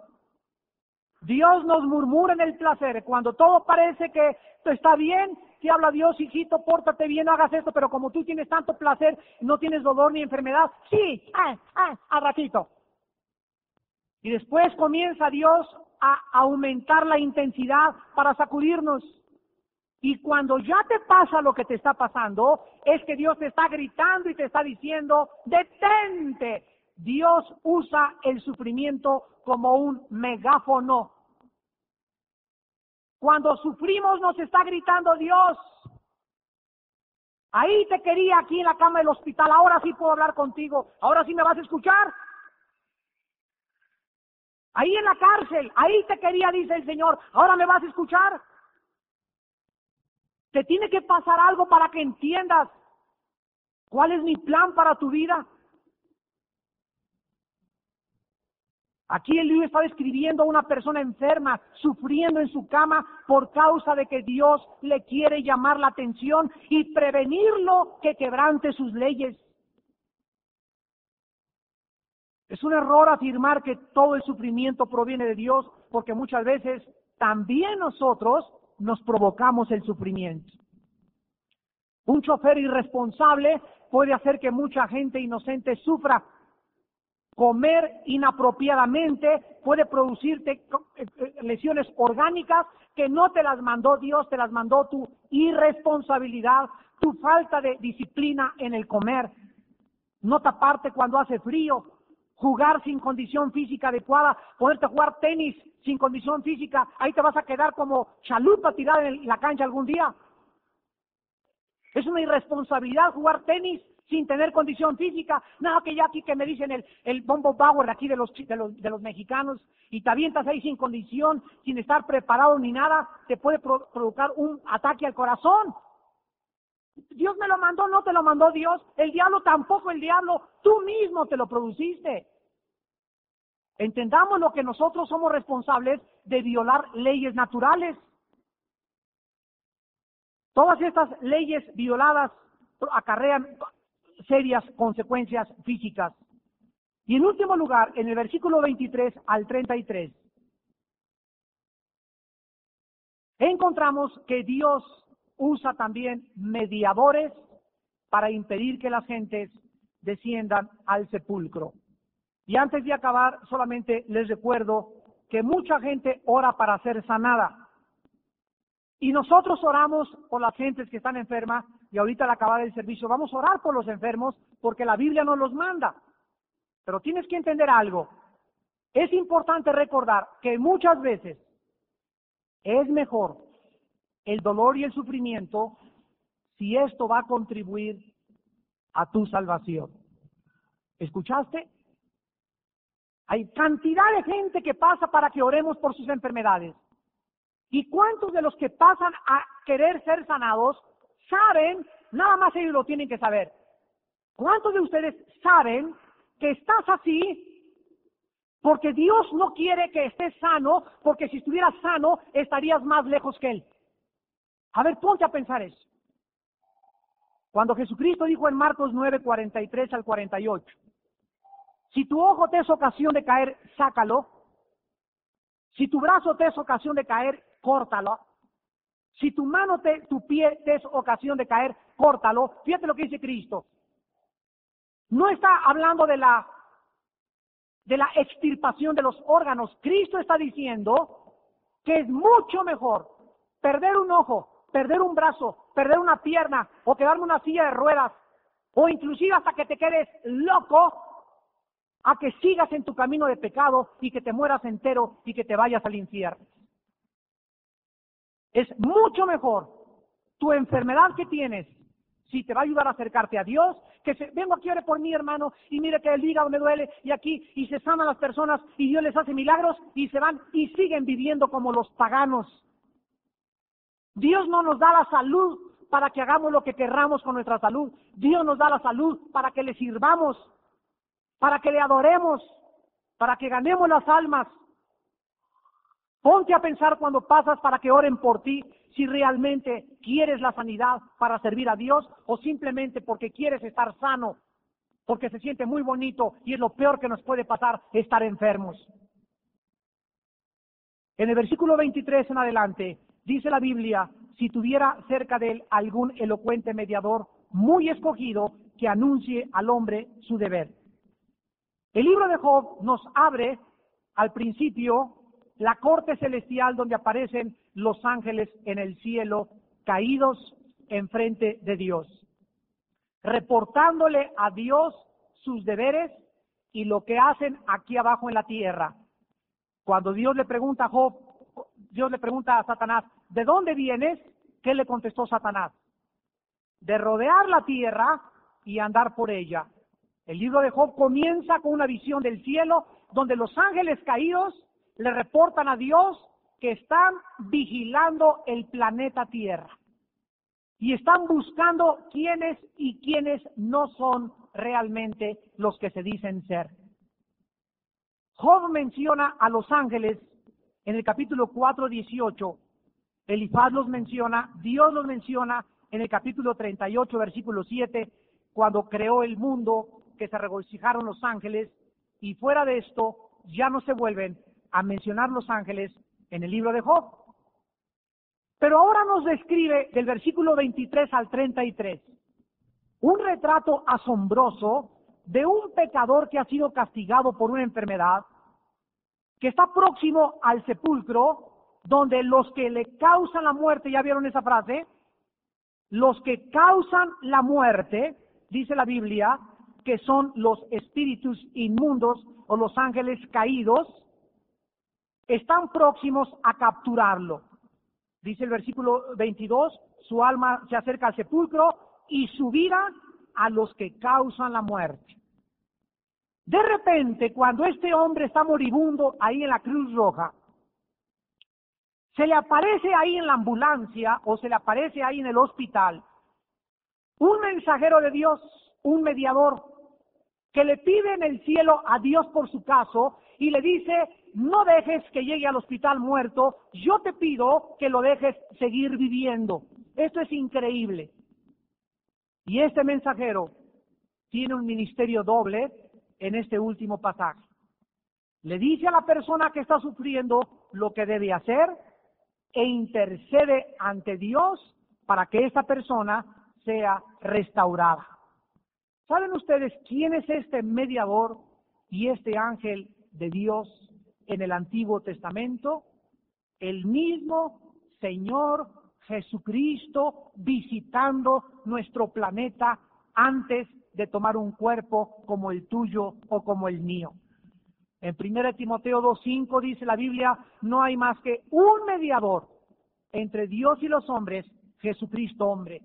Dios nos murmura en el placer. Cuando todo parece que está bien, te habla Dios: hijito, pórtate bien, no hagas esto, pero como tú tienes tanto placer, no tienes dolor ni enfermedad, sí, al ratito. Y después comienza Dios a aumentar la intensidad para sacudirnos. Y cuando ya te pasa lo que te está pasando, es que Dios te está gritando y te está diciendo: detente. Dios usa el sufrimiento como un megáfono. Cuando sufrimos nos está gritando Dios: ahí te quería, aquí en la cama del hospital, ahora sí puedo hablar contigo, ahora sí me vas a escuchar. Ahí en la cárcel, ahí te quería, dice el Señor, ahora me vas a escuchar. Te tiene que pasar algo para que entiendas cuál es mi plan para tu vida. Aquí el libro está describiendo a una persona enferma, sufriendo en su cama por causa de que Dios le quiere llamar la atención y prevenirlo que quebrante sus leyes. Es un error afirmar que todo el sufrimiento proviene de Dios, porque muchas veces también nosotros nos provocamos el sufrimiento. Un chofer irresponsable puede hacer que mucha gente inocente sufra. Comer inapropiadamente puede producirte lesiones orgánicas que no te las mandó Dios, te las mandó tu irresponsabilidad, tu falta de disciplina en el comer. No taparte cuando hace frío, jugar sin condición física adecuada, ponerte a jugar tenis sin condición física, ahí te vas a quedar como chalupa tirada en la cancha algún día. Es una irresponsabilidad jugar tenis sin tener condición física. Nada que ya aquí que me dicen el bombo power aquí de los mexicanos, y te avientas ahí sin condición, sin estar preparado ni nada, te puede provocar un ataque al corazón. Dios me lo mandó, no te lo mandó Dios, el diablo tampoco, el diablo, tú mismo te lo produciste. Entendamos lo que nosotros somos responsables de violar leyes naturales. Todas estas leyes violadas acarrean serias consecuencias físicas. Y en último lugar, en el versículo 23 al 33, encontramos que Dios usa también mediadores para impedir que las gentes desciendan al sepulcro. Y antes de acabar, solamente les recuerdo que mucha gente ora para ser sanada. Y nosotros oramos por las gentes que están enfermas, y ahorita al acabar el servicio vamos a orar por los enfermos porque la Biblia nos los manda. Pero tienes que entender algo. Es importante recordar que muchas veces es mejor el dolor y el sufrimiento si esto va a contribuir a tu salvación. ¿Escuchaste? Hay cantidad de gente que pasa para que oremos por sus enfermedades. ¿Y cuántos de los que pasan a querer ser sanados saben, nada más ellos lo tienen que saber? ¿Cuántos de ustedes saben que estás así porque Dios no quiere que estés sano, porque si estuvieras sano estarías más lejos que Él? A ver, ponte a pensar eso. Cuando Jesucristo dijo en Marcos 9, 43 al 48, si tu ojo te es ocasión de caer, sácalo. Si tu brazo te es ocasión de caer, córtalo. Si tu pie te es ocasión de caer, córtalo. Fíjate lo que dice Cristo. No está hablando de la extirpación de los órganos. Cristo está diciendo que es mucho mejor perder un ojo, perder un brazo, perder una pierna, o quedarme en una silla de ruedas, o inclusive hasta que te quedes loco, a que sigas en tu camino de pecado y que te mueras entero y que te vayas al infierno. Es mucho mejor tu enfermedad que tienes, si te va a ayudar a acercarte a Dios, vengo aquí, ore por mi hermano, y mire que el hígado me duele, y aquí, y se sanan las personas, y Dios les hace milagros, y se van, y siguen viviendo como los paganos. Dios no nos da la salud para que hagamos lo que querramos con nuestra salud. Dios nos da la salud para que le sirvamos, para que le adoremos, para que ganemos las almas. Ponte a pensar cuando pasas para que oren por ti, si realmente quieres la sanidad para servir a Dios o simplemente porque quieres estar sano, porque se siente muy bonito y es lo peor que nos puede pasar, estar enfermos. En el versículo 23 en adelante, dice la Biblia, si tuviera cerca de él algún elocuente mediador muy escogido que anuncie al hombre su deber. El libro de Job nos abre al principio la corte celestial donde aparecen los ángeles en el cielo caídos enfrente de Dios, reportándole a Dios sus deberes y lo que hacen aquí abajo en la tierra. Cuando Dios le pregunta a Job, Dios le pregunta a Satanás, ¿de dónde vienes? ¿Qué le contestó Satanás? De rodear la tierra y andar por ella. El libro de Job comienza con una visión del cielo donde los ángeles caídos le reportan a Dios que están vigilando el planeta Tierra y están buscando quiénes y quiénes no son realmente los que se dicen ser. Job menciona a los ángeles en el capítulo 4:18, Elifaz los menciona, Dios los menciona en el capítulo 38, versículo 7, cuando creó el mundo, que se regocijaron los ángeles, y fuera de esto ya no se vuelven a mencionar los ángeles en el libro de Job. Pero ahora nos describe del versículo 23 al 33 un retrato asombroso de un pecador que ha sido castigado por una enfermedad, que está próximo al sepulcro, donde los que le causan la muerte, ¿ya vieron esa frase? Los que causan la muerte, dice la Biblia, que son los espíritus inmundos o los ángeles caídos, están próximos a capturarlo. Dice el versículo 22, su alma se acerca al sepulcro y su vida a los que causan la muerte. De repente, cuando este hombre está moribundo ahí en la Cruz Roja, se le aparece ahí en la ambulancia o se le aparece ahí en el hospital un mensajero de Dios, un mediador, que le pide en el cielo a Dios por su caso y le dice: no dejes que llegue al hospital muerto, yo te pido que lo dejes seguir viviendo. Esto es increíble. Y este mensajero tiene un ministerio doble en este último pasaje. Le dice a la persona que está sufriendo lo que debe hacer e intercede ante Dios para que esa persona sea restaurada. ¿Saben ustedes quién es este mediador y este ángel de Dios en el Antiguo Testamento? El mismo Señor Jesucristo visitando nuestro planeta antes de tomar un cuerpo como el tuyo o como el mío. En 1 Timoteo 2:5 dice la Biblia: no hay más que un mediador entre Dios y los hombres, Jesucristo hombre.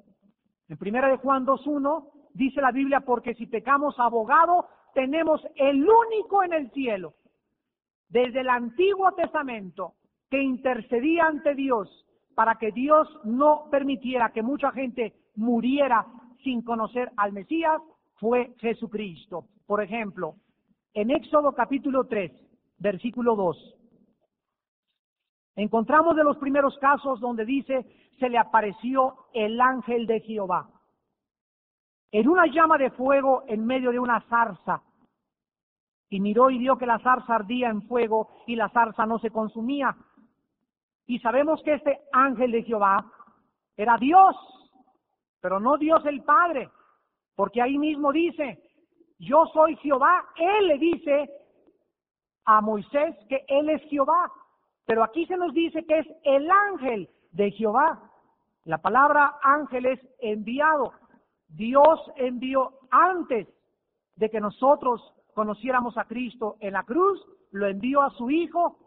En 1 Juan 2:1 dice la Biblia: porque si pecamos, abogado tenemos el único en el cielo, desde el Antiguo Testamento, que intercedía ante Dios para que Dios no permitiera que mucha gente muriera sin conocer al Mesías, fue Jesucristo. Por ejemplo, en Éxodo capítulo 3, versículo 2, encontramos de los primeros casos donde dice: se le apareció el ángel de Jehová en una llama de fuego en medio de una zarza, y miró y vio que la zarza ardía en fuego y la zarza no se consumía. Y sabemos que este ángel de Jehová era Dios, pero no Dios el Padre, porque ahí mismo dice: yo soy Jehová. Él le dice a Moisés que él es Jehová, pero aquí se nos dice que es el ángel de Jehová. La palabra ángel es enviado. Dios envió antes de que nosotros conociéramos a Cristo en la cruz, lo envió a su Hijo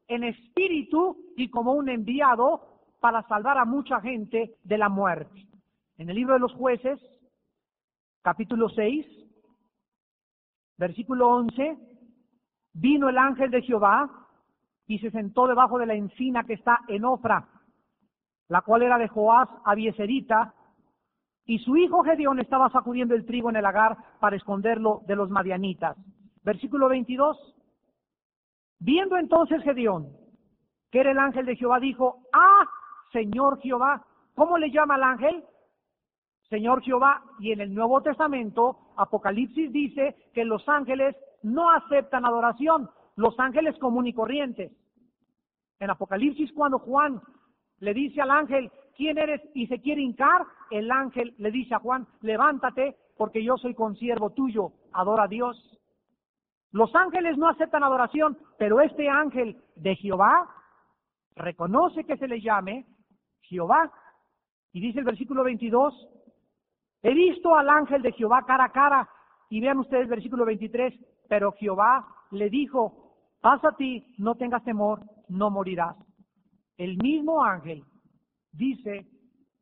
en espíritu y como un enviado para salvar a mucha gente de la muerte. En el libro de los Jueces, capítulo 6, versículo 11, vino el ángel de Jehová y se sentó debajo de la encina que está en Ofra, la cual era de Joás Abieserita, y su hijo Gedeón estaba sacudiendo el trigo en el lagar para esconderlo de los madianitas. Versículo 22, viendo entonces Gedeón que era el ángel de Jehová, dijo: ¡ah, Señor Jehová! ¿Cómo le llama al ángel? Señor Jehová. Y en el Nuevo Testamento, Apocalipsis dice que los ángeles no aceptan adoración, los ángeles común y corrientes. En Apocalipsis, cuando Juan le dice al ángel: ¿quién eres? Y se quiere hincar, el ángel le dice a Juan: levántate, porque yo soy consiervo tuyo, adora a Dios. Los ángeles no aceptan adoración, pero este ángel de Jehová reconoce que se le llame Jehová. Y dice el versículo 22, he visto al ángel de Jehová cara a cara. Y vean ustedes el versículo 23, pero Jehová le dijo: pasa a ti, no tengas temor, no morirás. El mismo ángel dice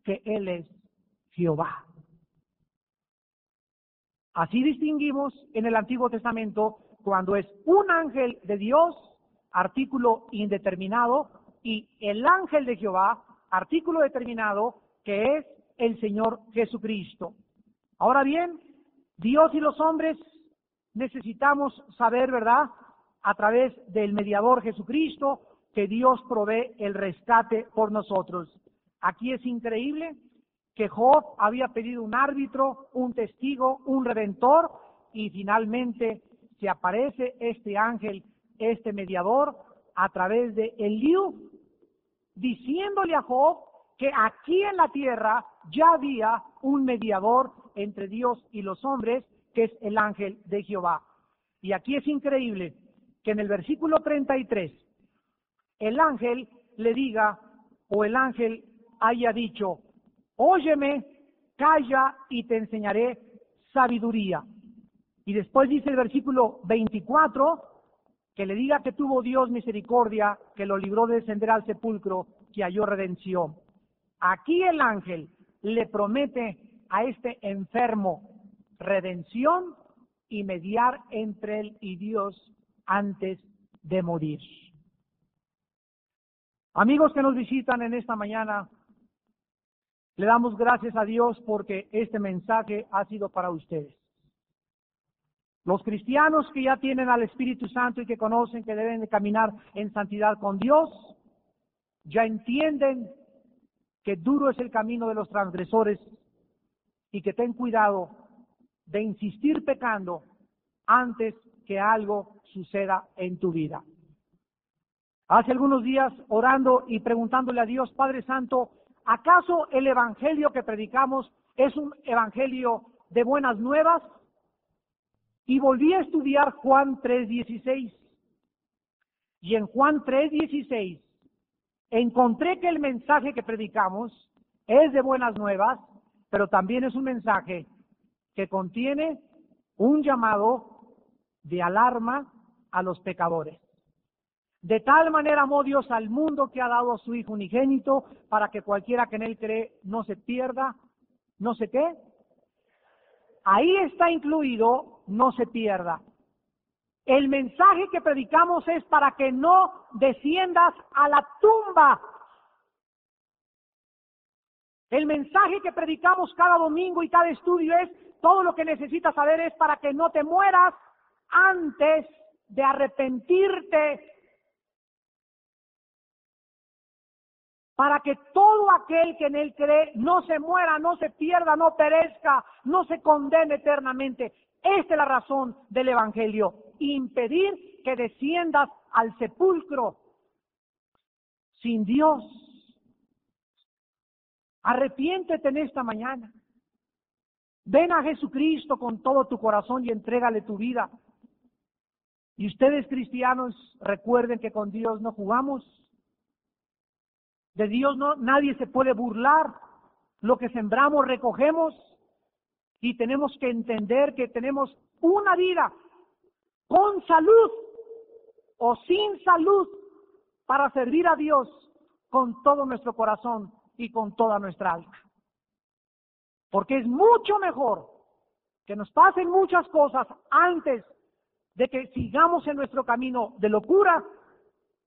que él es Jehová. Así distinguimos en el Antiguo Testamento cuando es un ángel de Dios, artículo indeterminado, y el ángel de Jehová, artículo determinado, que es el Señor Jesucristo. Ahora bien, Dios y los hombres necesitamos saber, ¿verdad?, a través del mediador Jesucristo, que Dios provee el rescate por nosotros. Aquí es increíble que Job había pedido un árbitro, un testigo, un redentor, y finalmente se aparece este ángel, este mediador, a través de Eliú, diciéndole a Job que aquí en la tierra ya había un mediador entre Dios y los hombres, que es el ángel de Jehová. Y aquí es increíble que en el versículo 33, el ángel le diga, o el ángel haya dicho, óyeme, calla y te enseñaré sabiduría. Y después dice el versículo 24, que le diga que tuvo Dios misericordia, que lo libró de descender al sepulcro, que halló redención. Aquí el ángel le promete a este enfermo redención y mediar entre él y Dios antes de morir. Amigos que nos visitan en esta mañana, le damos gracias a Dios porque este mensaje ha sido para ustedes. Los cristianos que ya tienen al Espíritu Santo y que conocen que deben de caminar en santidad con Dios, ya entienden que duro es el camino de los transgresores y que ten cuidado de insistir pecando antes que algo suceda en tu vida. Hace algunos días, orando y preguntándole a Dios, Padre Santo, ¿acaso el evangelio que predicamos es un evangelio de buenas nuevas? Y volví a estudiar Juan 3:16. Y en Juan 3:16 encontré que el mensaje que predicamos es de buenas nuevas, pero también es un mensaje que contiene un llamado de alarma a los pecadores. De tal manera amó Dios al mundo que ha dado a su Hijo unigénito, para que cualquiera que en él cree no se pierda, ¿no sé qué? Ahí está incluido, no se pierda. El mensaje que predicamos es para que no desciendas a la tumba. El mensaje que predicamos cada domingo y cada estudio es, todo lo que necesitas saber es para que no te mueras antes de arrepentirte. Para que todo aquel que en él cree no se muera, no se pierda, no perezca, no se condene eternamente. Esta es la razón del Evangelio, impedir que desciendas al sepulcro sin Dios. Arrepiéntete en esta mañana. Ven a Jesucristo con todo tu corazón y entrégale tu vida. Y ustedes, cristianos, recuerden que con Dios no jugamos. De Dios nadie se puede burlar. Lo que sembramos recogemos, y tenemos que entender que tenemos una vida con salud o sin salud para servir a Dios con todo nuestro corazón y con toda nuestra alma. Porque es mucho mejor que nos pasen muchas cosas antes de que sigamos en nuestro camino de locura,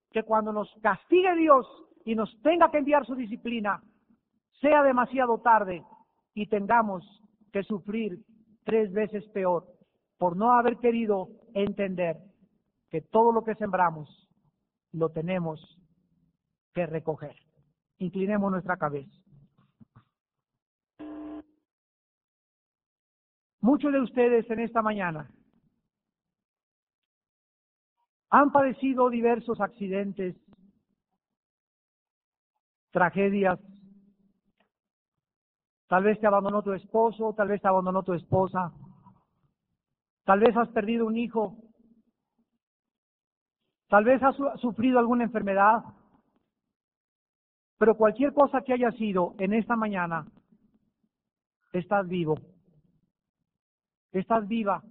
que cuando nos castigue Dios y nos tenga que enviar su disciplina, sea demasiado tarde y tengamos que sufrir 3 veces peor por no haber querido entender que todo lo que sembramos lo tenemos que recoger. Inclinemos nuestra cabeza. Muchos de ustedes en esta mañana han padecido diversos accidentes, tragedias. Tal vez te abandonó tu esposo, tal vez te abandonó tu esposa, tal vez has perdido un hijo, tal vez has sufrido alguna enfermedad, pero cualquier cosa que haya sido en esta mañana, estás vivo, estás viva,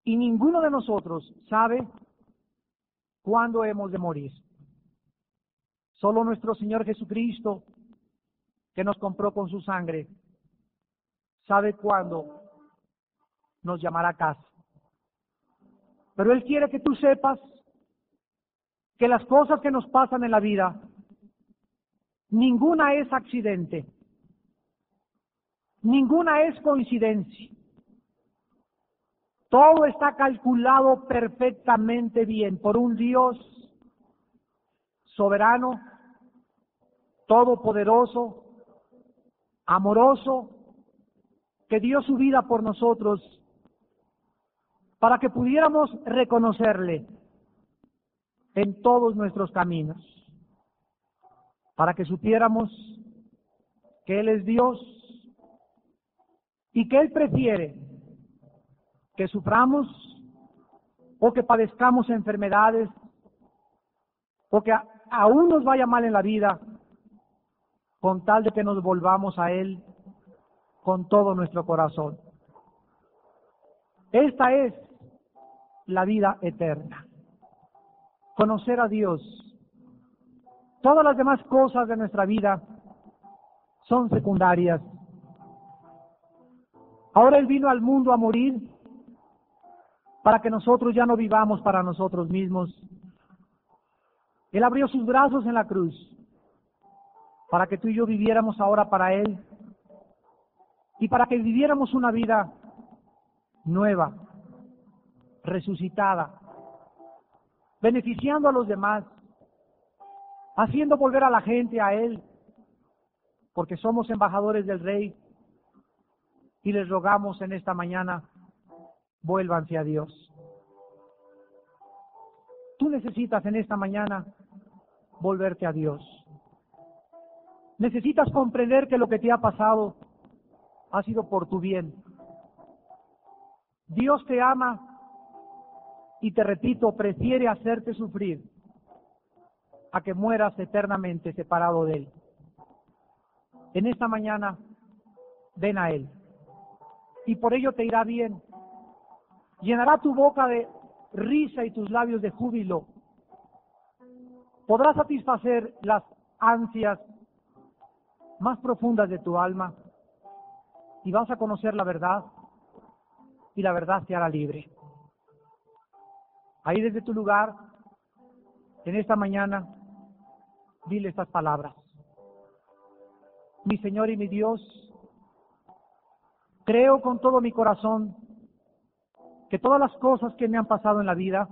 y ninguno de nosotros sabe cuándo hemos de morir. Solo nuestro Señor Jesucristo, que nos compró con su sangre, sabe cuándo nos llamará a casa. Pero Él quiere que tú sepas que las cosas que nos pasan en la vida, ninguna es accidente, ninguna es coincidencia. Todo está calculado perfectamente bien por un Dios soberano, todopoderoso, amoroso, que dio su vida por nosotros para que pudiéramos reconocerle en todos nuestros caminos, para que supiéramos que Él es Dios y que Él prefiere que suframos o que padezcamos enfermedades o que aún nos vaya mal en la vida, con tal de que nos volvamos a Él con todo nuestro corazón. Esta es la vida eterna, conocer a Dios. Todas las demás cosas de nuestra vida son secundarias. Ahora Él vino al mundo a morir para que nosotros ya no vivamos para nosotros mismos. Él abrió sus brazos en la cruz para que tú y yo viviéramos ahora para Él y para que viviéramos una vida nueva, resucitada, beneficiando a los demás, haciendo volver a la gente a Él, porque somos embajadores del Rey y les rogamos en esta mañana, vuélvanse a Dios. Tú necesitas en esta mañana volverte a Dios. Necesitas comprender que lo que te ha pasado ha sido por tu bien. Dios te ama y, te repito, prefiere hacerte sufrir a que mueras eternamente separado de Él. En esta mañana, ven a Él y por ello te irá bien. Llenará tu boca de risa y tus labios de júbilo. Podrás satisfacer las ansias más profundas de tu alma y vas a conocer la verdad y la verdad te hará libre. Ahí desde tu lugar, en esta mañana, dile estas palabras. Mi Señor y mi Dios, creo con todo mi corazón que todas las cosas que me han pasado en la vida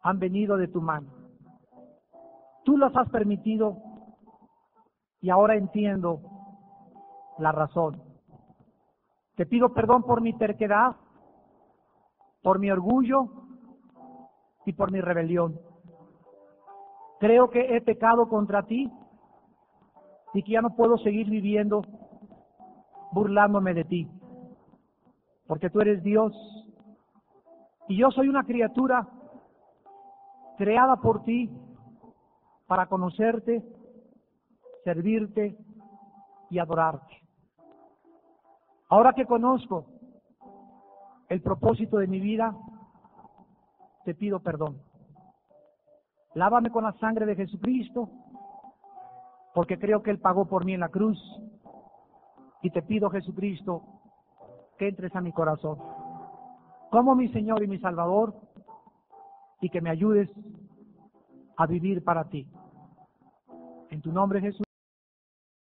han venido de tu mano. Tú las has permitido y ahora entiendo la razón. Te pido perdón por mi terquedad, por mi orgullo y por mi rebelión. Creo que he pecado contra ti y que ya no puedo seguir viviendo burlándome de ti, porque tú eres Dios y yo soy una criatura creada por ti para conocerte, servirte y adorarte. Ahora que conozco el propósito de mi vida, te pido perdón. Lávame con la sangre de Jesucristo, porque creo que Él pagó por mí en la cruz, y te pido, Jesucristo, que entres a mi corazón como mi Señor y mi Salvador, y que me ayudes a vivir para ti. En tu nombre, Jesús.